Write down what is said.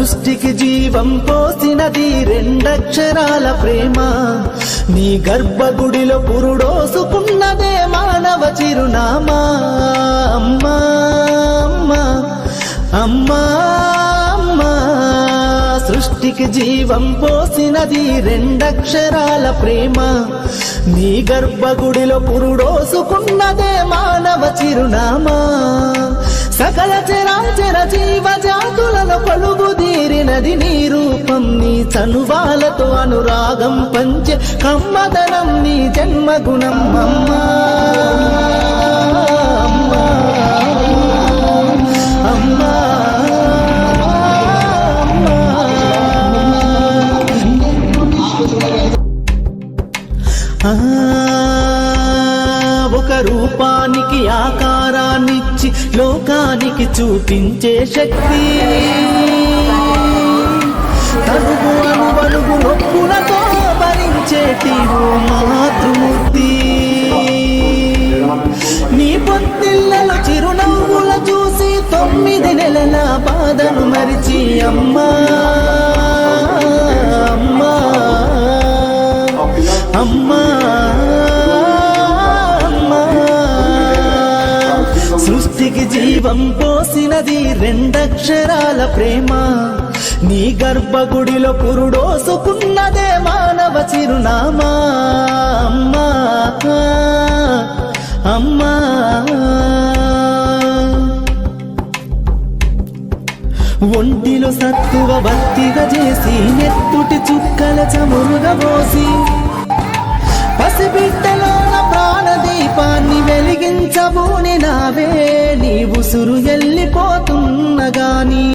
సృష్టికి జీవం పోసినది రెండక్షరాల ప్రేమ. నీ గర్భగుడిలో పురుడోసుకున్నదే మానవ చిరునామా. అమ్మా అమ్మా అమ్మా అమ్మా, సృష్టికి జీవం పోసినది రెండక్షరాల ప్రేమ. నీ గర్భగుడిలో పురుడోసుకున్నదే మానవ చిరునామా. సకల చరాచర జీవ జాతులలో కొలుగుదీరినది నీ రూపం. నీ చనువాలతో అనురాగం పంచే కమ్మదనం నీ జన్మగుణం. అమ్మా అమ్మా అమ్మా ఒక రూపానికి ఆకారాన్నిచ్చి లోకానికి చూపించే శక్తి. తనుగు అనువనుగు నొప్పులతో భరించేటి ఓ మాతృమూర్తి. నీ పొత్తిళ్ళలో చిరునవ్వుల చూసి 9 నెలల బాధను మరిచి అమ్మా అమ్మా అమ్మా అమ్మా, సృష్టికి జీవం పోసినది రెండక్షరాల ప్రేమ. నీ గర్భగుడిలో పురుడోసుకున్నదే మానవ చిరునామా. అమ్మా అమ్మా, ఒంటిలో సత్తువ భక్తిగా చేసి నెత్తుటి చుక్కల చమురుగా పోసి పసిబిడ్డలోన ప్రాణదీపాన్ని వెలిగించబోని నావే. నీ ఉసురు ఎల్లిపోత